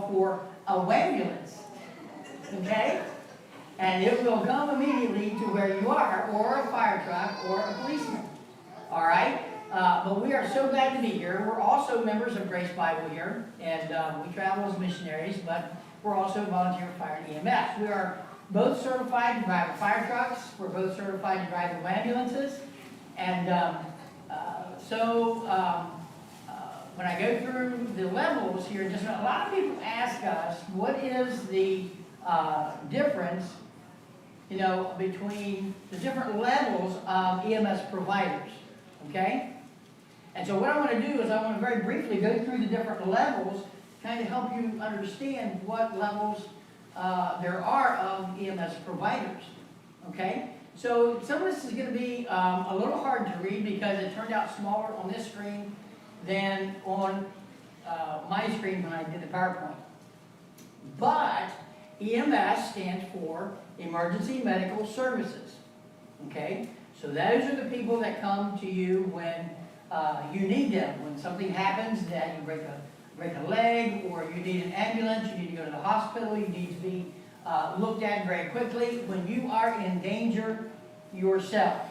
for a ambulance, okay? And it will come immediately to where you are, or a fire truck, or a policeman, all right? But we are so glad to be here. We're also members of Grace Bible here, and we travel as missionaries, but we're also volunteer fire and EMS. We are both certified to drive fire trucks. We're both certified to drive ambulances. And when I go through the levels here, just a lot of people ask us, what is the difference, between the different levels of EMS providers, okay? And so what I want to do is I want to very briefly go through the different levels, kind of help you understand what levels there are of EMS providers, okay? So some of this is going to be a little hard to read because it turned out smaller on this screen than on my screen when I did the PowerPoint. But EMS stands for Emergency Medical Services, okay? So those are the people that come to you when you need them. When something happens, that you break a leg, or you need an ambulance, you need to go to the hospital, you need to be looked at very quickly. When you are in danger yourself,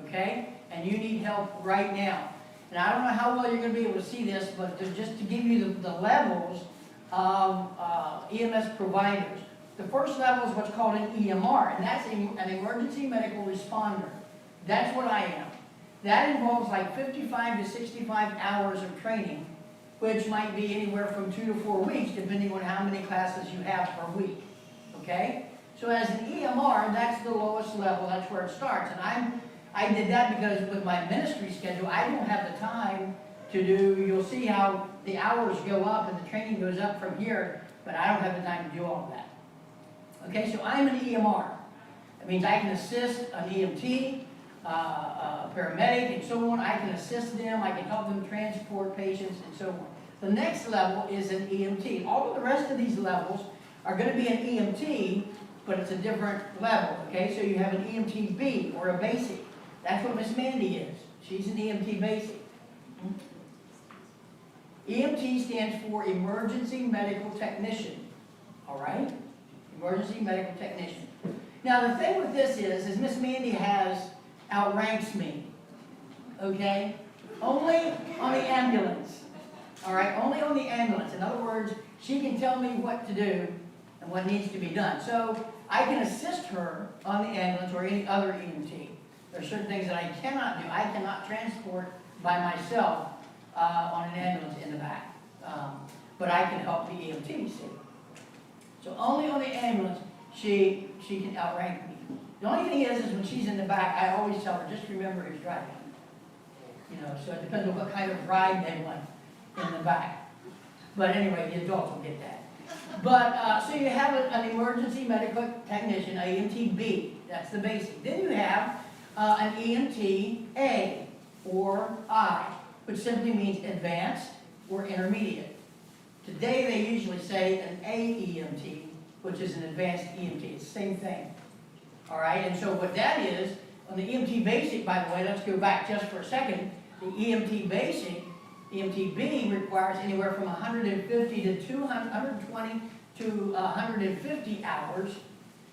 okay? And you need help right now. And I don't know how well you're going to be able to see this, but just to give you the levels of EMS providers. The first level is what's called an EMR, and that's an emergency medical responder. That's what I am. That involves like 55 to 65 hours of training, which might be anywhere from 2 to 4 weeks, depending on how many classes you have per week, okay? So as an EMR, that's the lowest level, that's where it starts. And I did that because with my ministry schedule, I don't have the time to do, you'll see how the hours go up and the training goes up from here, but I don't have the time to do all of that. Okay, so I'm an EMR. That means I can assist an EMT, a paramedic, and so on. I can assist them, I can help them transport patients, and so on. The next level is an EMT. All of the rest of these levels are going to be an EMT, but it's a different level, okay? So you have an EMT-B, or a basic. That's what Miss Mandy is. She's an EMT basic. EMT stands for Emergency Medical Technician, all right? Emergency Medical Technician. Now the thing with this is Miss Mandy outranks me, okay? Only on the ambulance, all right? Only on the ambulance. In other words, she can tell me what to do and what needs to be done. So I can assist her on the ambulance or any other EMT. There are certain things that I cannot do. I cannot transport by myself on an ambulance in the back. But I can help the EMT, see? So only on the ambulance, she can outrank me. The only thing is when she's in the back, I always tell her, just remember who's driving. So it depends on what kind of ride they want in the back. But anyway, the adults will get that. But, so you have an emergency medical technician, EMT-B, that's the basic. Then you have an EMT-A, or I, which simply means advanced or intermediate. Today they usually say an AEMT, which is an advanced EMT. It's the same thing. All right, and so what that is, on the EMT basic, by the way, let's go back just for a second. The EMT basic, EMT-B requires anywhere from 150 to 120 to 150 hours,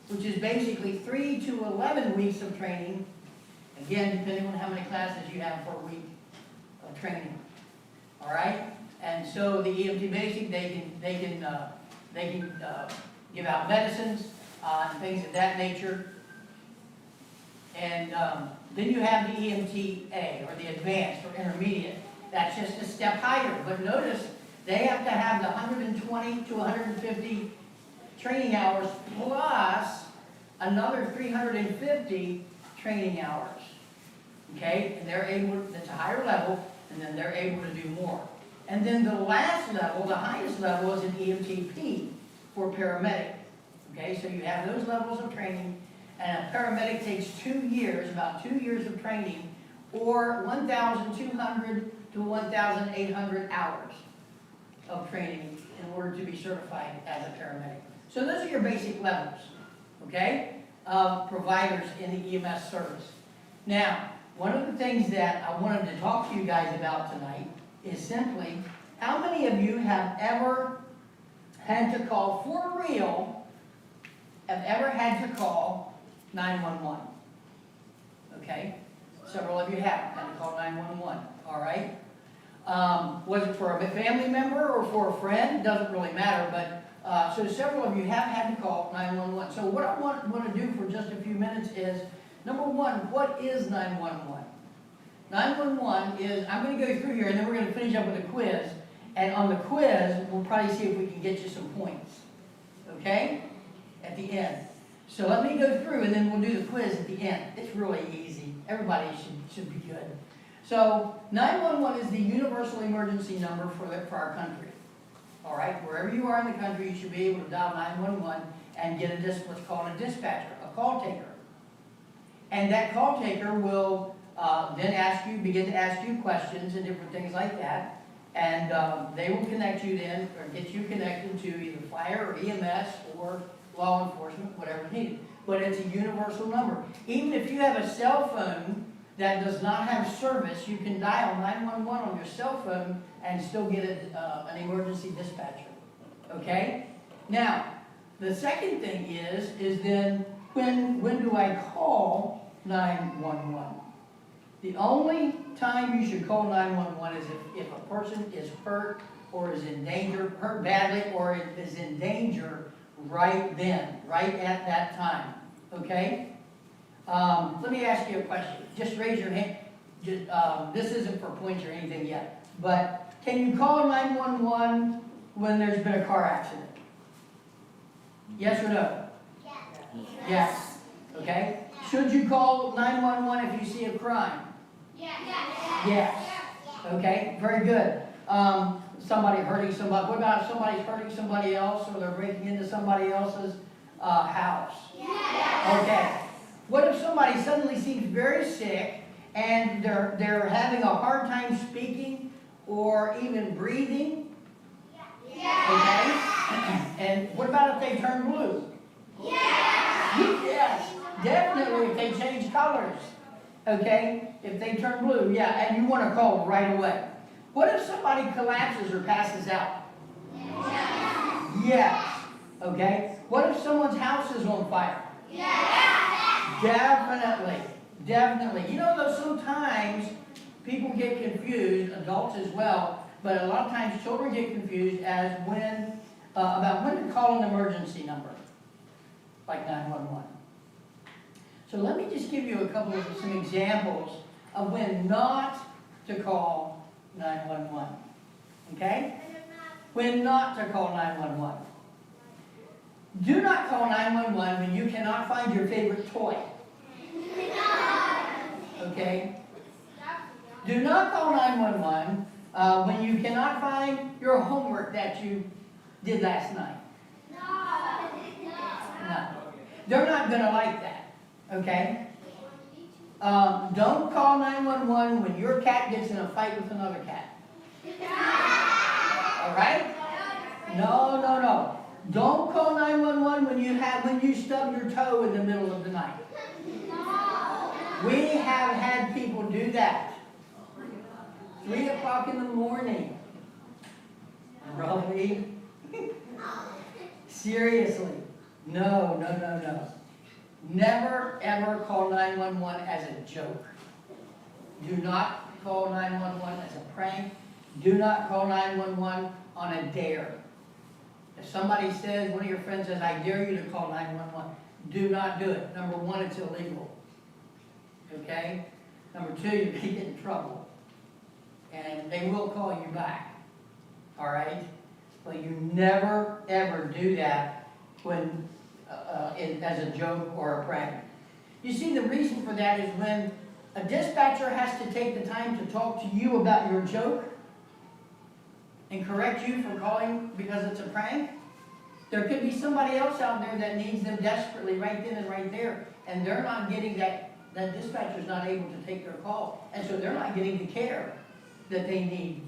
which is basically 3 to 11 weeks of training, again, depending on how many classes you have per week of training. All right? And so the EMT basic, they can give out medicines and things of that nature. And then you have the EMT-A, or the advanced or intermediate. That's just a step higher. But notice, they have to have the 120 to 150 training hours plus another 350 training hours. Okay? And they're able, that's a higher level, and then they're able to do more. And then the last level, the highest level, is an EMT-P for paramedic. Okay? So you have those levels of training, and a paramedic takes 2 years, about 2 years of training, or 1,200 to 1,800 hours of training in order to be certified as a paramedic. So those are your basic levels, okay, of providers in the EMS service. Now, one of the things that I wanted to talk to you guys about tonight is simply, how many of you have ever had to call for real, have ever had to call 911? Okay? Several of you have had to call 911, all right? Was it for a family member or for a friend? Doesn't really matter, but so several of you have had to call 911. So what I want to do for just a few minutes is, number one, what is 911? 911 is, I'm going to go through here and then we're going to finish up with a quiz. And on the quiz, we'll probably see if we can get you some points. Okay? At the end. So let me go through and then we'll do the quiz at the end. It's really easy. Everybody should be good. So 911 is the universal emergency number for our country. All right? Wherever you are in the country, you should be able to dial 911 and get what's called a dispatcher, a call taker. And that call taker will then begin to ask you questions and different things like that. And they will connect you then, or get you connected to either fire or EMS or law enforcement, whatever needed. But it's a universal number. Even if you have a cell phone that does not have service, you can dial 911 on your cell phone and still get an emergency dispatcher. Okay? Now, the second thing is then when do I call 911? The only time you should call 911 is if a person is hurt or is in danger, hurt badly, or is in danger right then, right at that time. Okay? Let me ask you a question. Just raise your hand. This isn't for points or anything yet, but can you call 911 when there's been a car accident? Yes or no? Yes. Yes. Okay? Should you call 911 if you see a crime? Yes. Yes. Okay, very good. Somebody hurting somebody. What about if somebody's hurting somebody else or they're breaking into somebody else's house? Yes. Okay. What if somebody suddenly seems very sick and they're having a hard time speaking or even breathing? Yes. Okay. And what about if they turn blue? Yes. Yes. Definitely if they change colors. Okay? If they turn blue, yeah, and you want to call right away. What if somebody collapses or passes out? Yes. Yes. Okay? What if someone's house is on fire? Yes. Definitely. Definitely. You know, though, sometimes people get confused, adults as well, but a lot of times children get confused as about when to call an emergency number, like 911. So let me just give you some examples of when not to call 911. Okay? When not to call 911. Do not call 911 when you cannot find your favorite toy. Okay? Do not call 911 when you cannot find your homework that you did last night. No. They're not going to like that. Okay? Don't call 911 when your cat gets in a fight with another cat. All right? No. Don't call 911 when you stub your toe in the middle of the night. We have had people do that. 3 o'clock in the morning. Really? Seriously. No. Never, ever call 911 as a joke. Do not call 911 as a prank. Do not call 911 on a dare. If somebody says, one of your friends says, I dare you to call 911, do not do it. Number one, it's illegal. Okay? Number two, you may get in trouble. And they will call you back. All right? But you never, ever do that when as a joke or a prank. You see, the reason for that is when a dispatcher has to take the time to talk to you about your joke and correct you for calling because it's a prank, there could be somebody else out there that needs them desperately right then and right there, and they're not getting that dispatcher's not able to take their call, and so they're not getting the care that they need.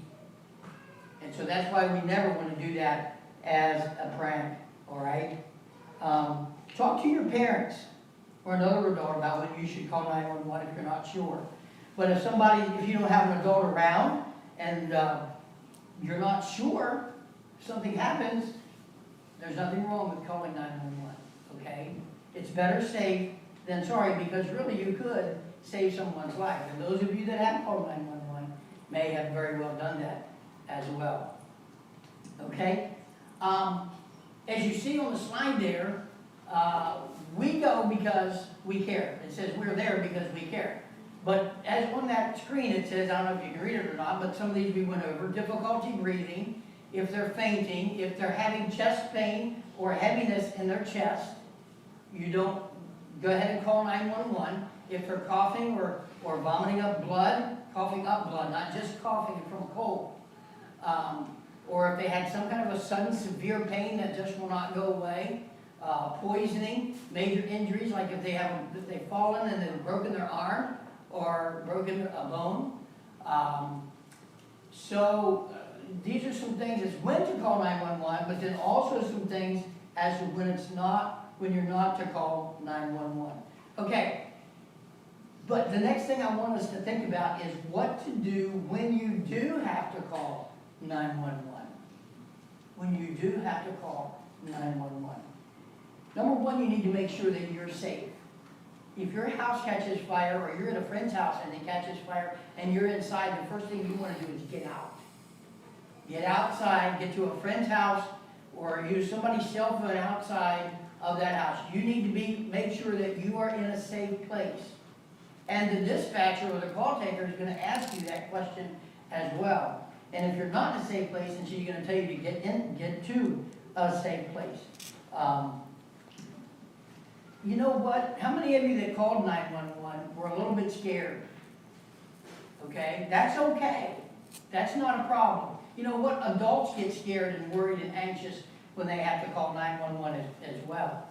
And so that's why we never want to do that as a prank, all right? Talk to your parents or another adult about when you should call 911 if you're not sure. But if you don't have an adult around and you're not sure if something happens, There's nothing wrong with calling 911, okay? It's better safe than sorry, because really you could save someone's life. And those of you that have called 911 may have very well done that as well, okay? As you see on the slide there, we go because we care. It says we're there because we care. But as on that screen it says, I don't know if you can read it or not, but some of these we went over, difficulty breathing, if they're fainting, if they're having chest pain or heaviness in their chest, you don't go ahead and call 911. If they're coughing or vomiting up blood, coughing up blood, not just coughing from a cold. Or if they had some kind of a sudden severe pain that just will not go away, poisoning, major injuries, like if they've fallen and they've broken their arm or broken a bone. These are some things as when to call 911, but then also some things as to when you're not to call 911. Okay, but the next thing I want us to think about is what to do when you do have to call 911. When you do have to call 911. Number one, you need to make sure that you're safe. If your house catches fire or you're at a friend's house and it catches fire and you're inside, the first thing you want to do is get out. Get outside, get to a friend's house, or use somebody's cell phone outside of that house. You need to make sure that you are in a safe place. And the dispatcher or the call taker is going to ask you that question as well. And if you're not in a safe place, then she's going to tell you to get to a safe place. You know what? How many of you that called 911 were a little bit scared? Okay? That's okay. That's not a problem. You know what? Adults get scared and worried and anxious when they have to call 911 as well.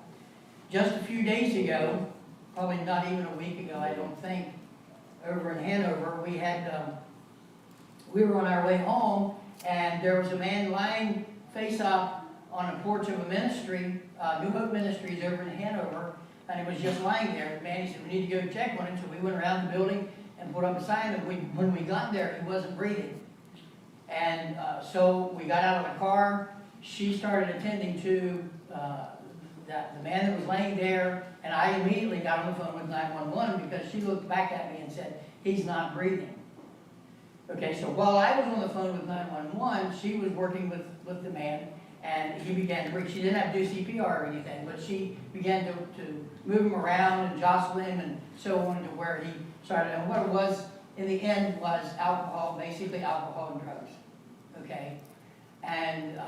Just a few days ago, probably not even a week ago, I don't think, over in Hanover, we were on our way home, and there was a man lying face up on a porch of a ministry, New Hope Ministries over in Hanover, and he was just lying there. Manny said, we need to go check on him, so we went around the building and put up a sign, and when we got there, he wasn't breathing. And so we got out of the car. She started attending to the man that was laying there, and I immediately got on the phone with 911 because she looked back at me and said, he's not breathing. Okay, so while I was on the phone with 911, she was working with the man, and he began to breathe. She didn't have to do CPR or anything, but she began to move him around and jostle him and so on to where he started. And what it was, in the end, was alcohol, basically alcohol and drugs. Okay? And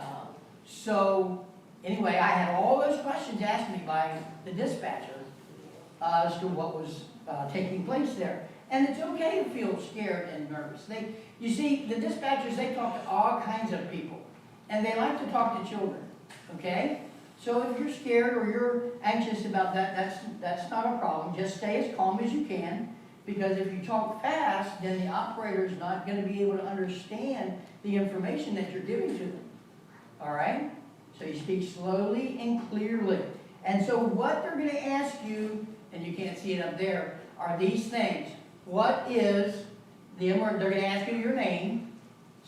so, anyway, I had all those questions asked me by the dispatcher as to what was taking place there. And it's okay to feel scared and nervous. You see, the dispatchers, they talk to all kinds of people. And they like to talk to children. Okay? So if you're scared or you're anxious about that, that's not a problem. Just stay as calm as you can. Because if you talk fast, then the operator's not going to be able to understand the information that you're giving to them. All right? So you speak slowly and clearly. And so what they're going to ask you, and you can't see it up there, are these things. What is the emergency? They're going to ask you your name.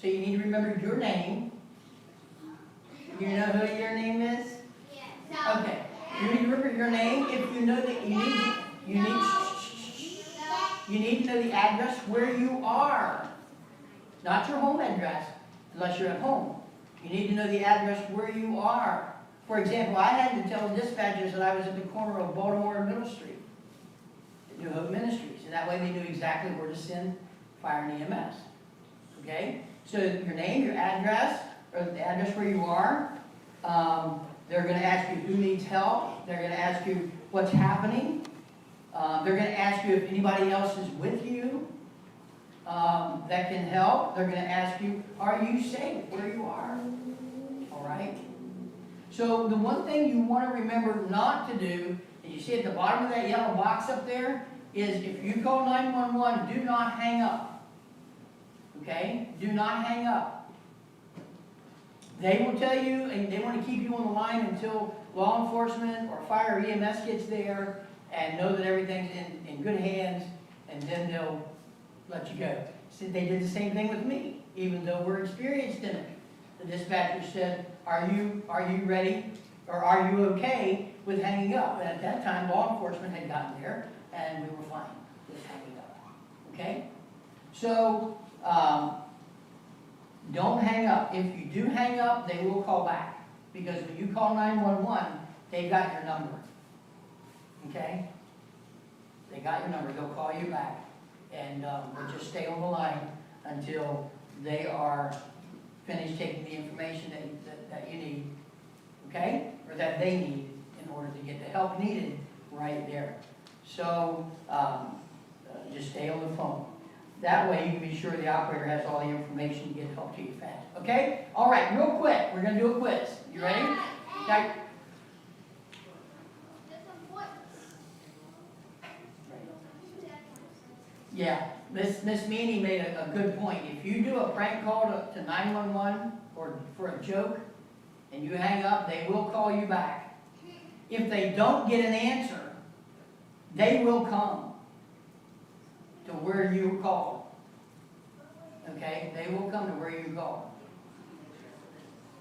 So you need to remember your name. You know who your name is? Yes. Okay. You need to remember your name. If you know that you need to know the address where you are. Not your home address, unless you're at home. You need to know the address where you are. For example, I had to tell the dispatchers that I was at the corner of Baltimore and Middle Street at New Hope Ministries. And that way they knew exactly where to send fire and EMS. Okay? So your name, your address, or the address where you are. They're going to ask you who needs help. They're going to ask you what's happening. They're going to ask you if anybody else is with you that can help. They're going to ask you, are you safe where you are? All right? So the one thing you want to remember not to do, and you see at the bottom of that yellow box up there, is if you call 911, do not hang up. Okay? Do not hang up. They will tell you, and they want to keep you on the line until law enforcement or fire or EMS gets there and know that everything's in good hands, and then they'll let you go. So they did the same thing with me, even though we're experienced in it. The dispatcher said, are you ready Or are you okay with hanging up? And at that time, law enforcement had gotten there, and we were fine with hanging up. Okay? So, don't hang up. If you do hang up, they will call back. Because when you call 911, they got your number. Okay? They got your number. They'll call you back. And we'll just stay on the line until they are finished taking the information that you need. Okay? Or that they need in order to get the help needed right there. So, just stay on the phone. That way you can be sure the operator has all the information to get help to you fast. Okay? All right, real quick. We're going to do a quiz. You ready? Okay. Yeah, Miss Meany made a good point. If you do a prank call to 911 or for a joke and you hang up, they will call you back. If they don't get an answer, they will come to where you called. Okay? They will come to where you called.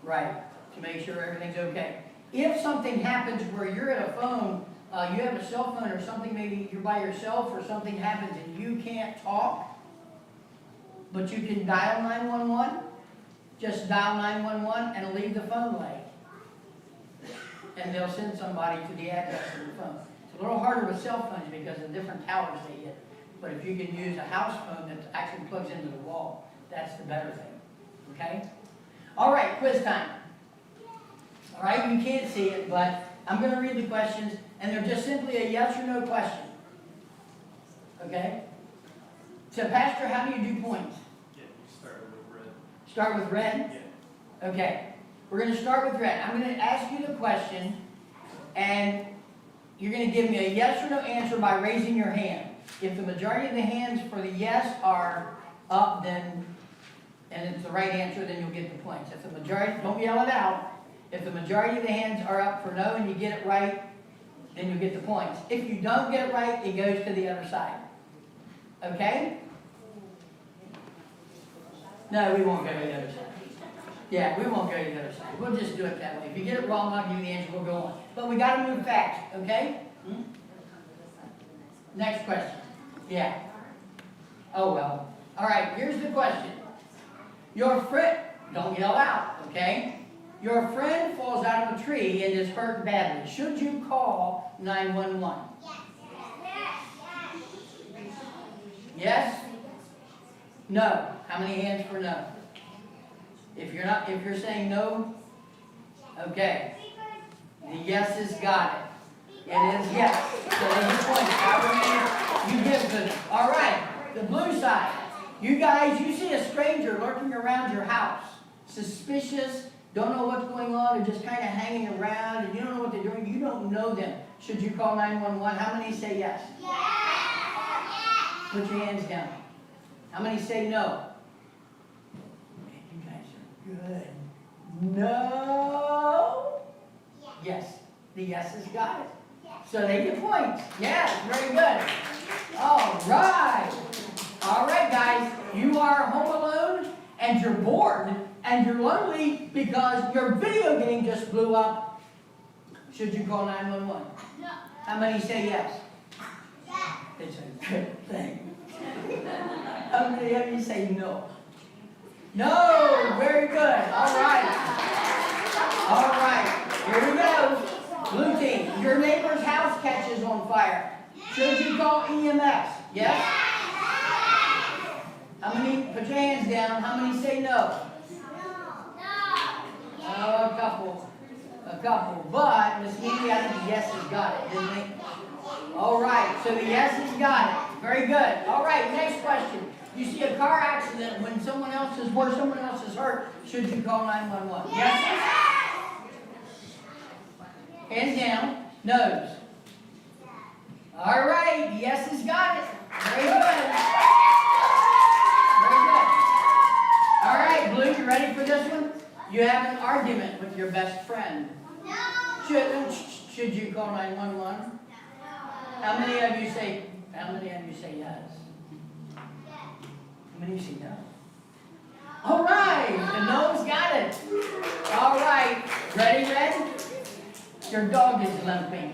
Right. To make sure everything's okay. If something happens where you're at a phone, you have a cell phone or something, maybe you're by yourself or something happens and you can't talk, but you can dial 911, just dial 911 and leave the phone lay. And they'll send somebody to the address of the phone. It's a little harder with cell phones because of different towers they hit. But if you can use a house phone that actually plugs into the wall, that's the better thing. Okay? All right, quiz time. All right, you can't see it, but I'm going to read the questions, and they're just simply a yes or no question. Okay? So, Pastor, how do you do points? Yeah, you start with red. Start with red? Yeah. Okay. We're going to start with red. I'm going to ask you the question, and you're going to give me a yes or no answer by raising your hand. If the majority of the hands for the yes are up, then, and it's the right answer, then you'll get the points. If the majority, don't yell it out. If the majority of the hands are up for no and you get it right, then you get the points. If you don't get it right, it goes to the other side. Okay? No, we won't go to the other side. Yeah, we won't go to the other side. We'll just do it that way. If you get it wrong, I'll give you the answer. We'll go on. But we got to move fast. Okay? Next question. Yeah. Oh, well. All right, here's the question. Your friend, don't yell out, okay? Your friend falls out of a tree and is hurt badly. Should you call 911? Yes? No. How many hands for no? If you're saying no, okay. The yeses got it. It is yes. So there's your point. However many you give to them. All right. The blue side. You guys, you see a stranger lurking around your house. Suspicious. Don't know what's going on. They're just kind of hanging around and you don't know what they're doing. You don't know them. Should you call 911? How many say yes? Yes. Put your hands down. How many say no? Man, you guys are good. No? Yes. The yeses got it. So they get points. Yes, very good. All right. All right, guys. You are home alone and you're bored and you're lonely because your video game just blew up. Should you call 911? No. How many say yes? Yes. It's a good thing. How many of you say no? No. Very good. All right. All right. Here we go. Blue team, your neighbor's house catches on fire. Should you call EMS? Yes? How many, put your hands down, how many say no? Oh, a couple. But, Miss Meany, I think the yeses got it, didn't they? All right, so the yeses got it. Very good. All right, next question. You see a car accident when someone else is hurt, should you call 911? Yes? Hands down. Nose. All right. Yes has got it. Very good. Very good. All right, Blue, you ready for this one? You have an argument with your best friend. No. Should you call 911? No. How many of you say yes? How many of you say no? All right. The no's got it. All right. Ready, Red? Your dog is limping.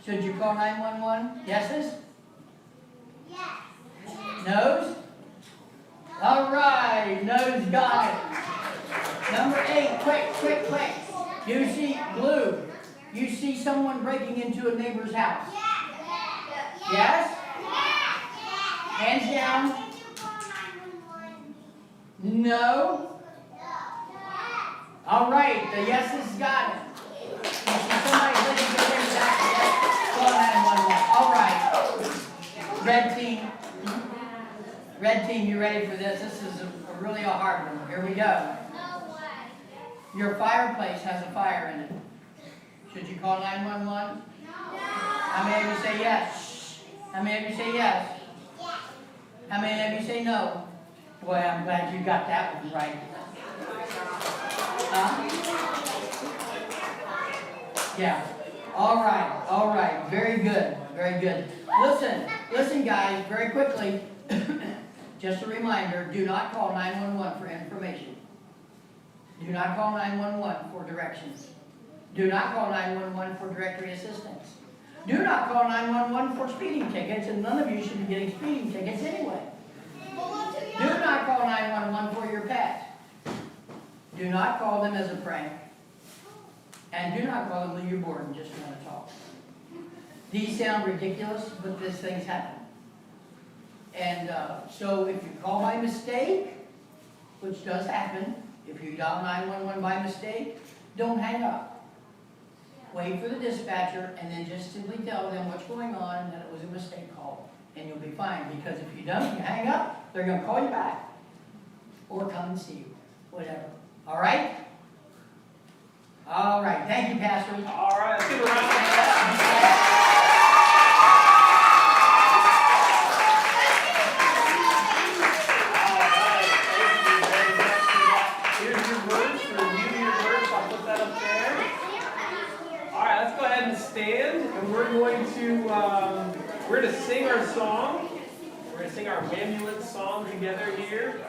Should you call 911? Yeses? No's? All right, no's got it. Number 8, quick. You see, blue, you see someone breaking into a neighbor's house. Yes? Hands down. No? All right, the yeses got it. You see somebody letting get into that, call 911. All right. Red team, you ready for this? This is really a hard one. Here we go. Your fireplace has a fire in it. Should you call 911? How many of you say yes? How many of you say yes? How many of you say no? Boy, I'm glad you got that one right. Yeah. All right. Very good. Listen, guys, very quickly. Just a reminder, do not call 911 for information. Do not call 911 for directions. Do not call 911 for directory assistance. Do not call 911 for speeding tickets, and none of you should be getting speeding tickets anyway. Do not call 911 for your pet. Do not call them as a prank. And do not call them when you're bored and just want to talk. These sound ridiculous, but these things happen. And so if you call by mistake, which does happen, if you dial 911 by mistake, don't hang up. Wait for the dispatcher and then just simply tell them what's going on and that it was a mistake call. And you'll be fine, because if you don't, you hang up, they're going to call you back. Or come and see you. Whatever. All right? All right. Thank you, Pastor. All right, let's give a round of applause. Stand, and we're going to sing our song. We're going to sing our ambulance song together here.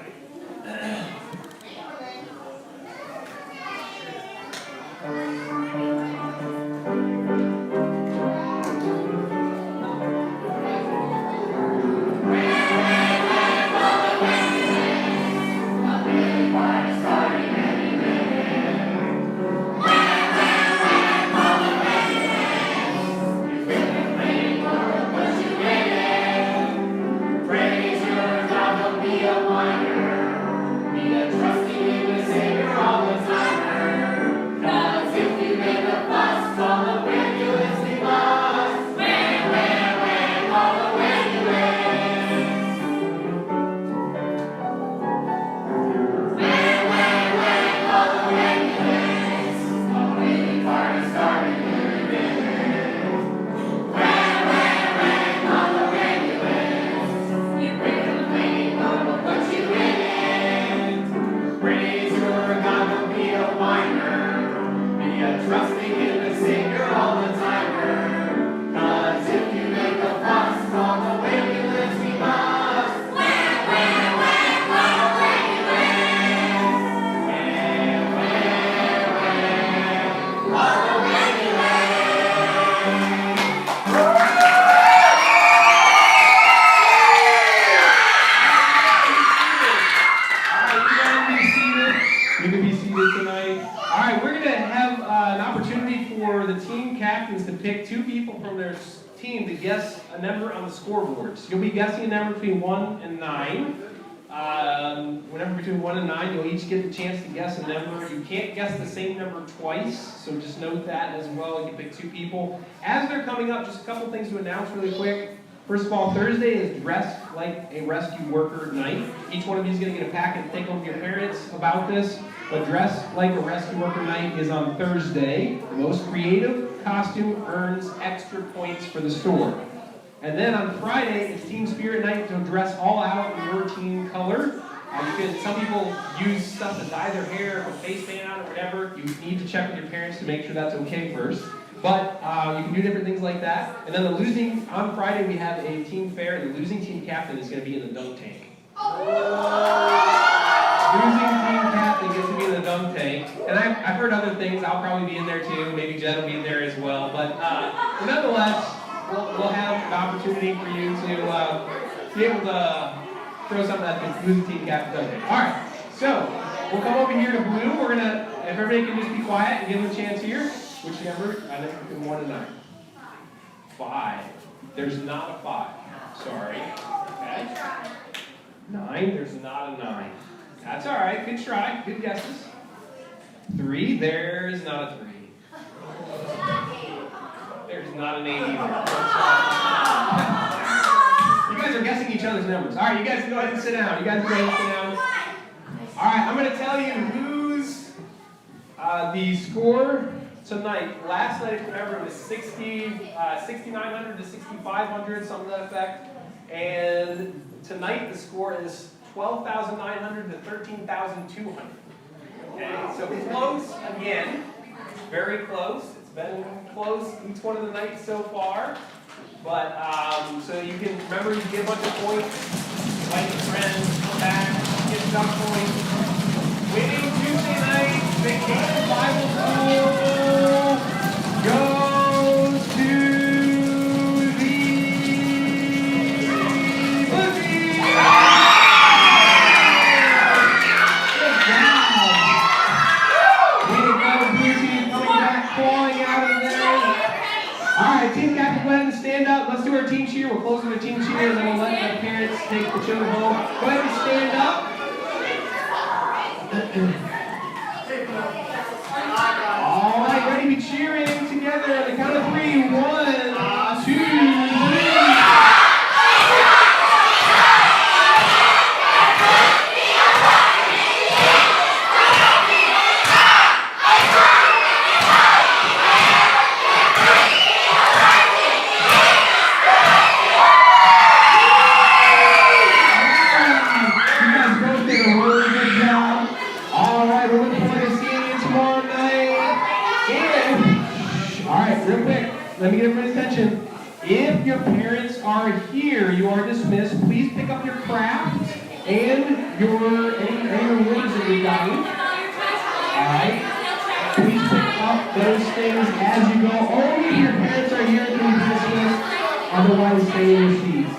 Team to guess a number on the scoreboards. You'll be guessing a number between 1 and 9. Whenever between 1 and 9, you'll each get the chance to guess a number. You can't guess the same number twice, so just note that as well. You can pick 2 people. As they're coming up, just a couple things to announce really quick. First of all, Thursday is Dress Like a Rescue Worker night. Each one of you is going to get a packet and take home to your parents about this. But Dress Like a Rescue Worker night is on Thursday. The most creative costume earns extra points for the store. And then on Friday, it's Team Spirit Night to dress all out in your team color. Some people use stuff to dye their hair, or face paint on, or whatever. You need to check with your parents to make sure that's okay first. But you can do different things like that. And then on Friday, we have a team fair, and the losing team captain is going to be in the dunk tank. losing team captain gets to be in the dunk tank. And I've heard other things. I'll probably be in there too. Maybe Jed will be in there as well. But nonetheless, we'll have an opportunity for you to be able to throw something at the losing team captain dunk tank. All right. So we'll come over here to blue. We're gonna, if everybody can just be quiet and give them a chance here. Which number? I know between 1 and 9. 5. There's not a 5. Sorry. Okay. 9. There's not a 9. That's all right. Good try. Good guesses. 3. There's not a 3. There's not an 8 either. You guys are guessing each other's numbers. All right. You guys can go ahead and sit down. You guys can go ahead and sit down. All right. I'm going to tell you who's the score tonight. Last night, if you remember, it was 6,900 to 6,500, something to that effect. And tonight, the score is 12,900 to 13,200. Okay, so close again. Very close. It's been close each one of the nights so far. But, so you can, remember, you get a bunch of points. Like your friends, come back, get some points. Winning Tuesday night, Vacation Bible School goes to the Bookies! Good job! Way to go, Blue Team, coming back, clawing out of there. Alright, team captain, go ahead and stand up. Let's do our team cheer. We'll close with our team cheer, and then we'll let the parents take the children home. Go ahead and stand up. All right, ready to be cheering together on the count of 3. 1, 2, 3. You guys both did a really good job. All right, we're looking forward to seeing you tomorrow night. And, all right, real quick, let me get everybody's attention. If your parents are here, you are dismissed. Please pick up your craft and your any rewards that you've gotten. All right, please pick up those things as you go. Only if your parents are here can you be dismissed. Otherwise, stay in your seats.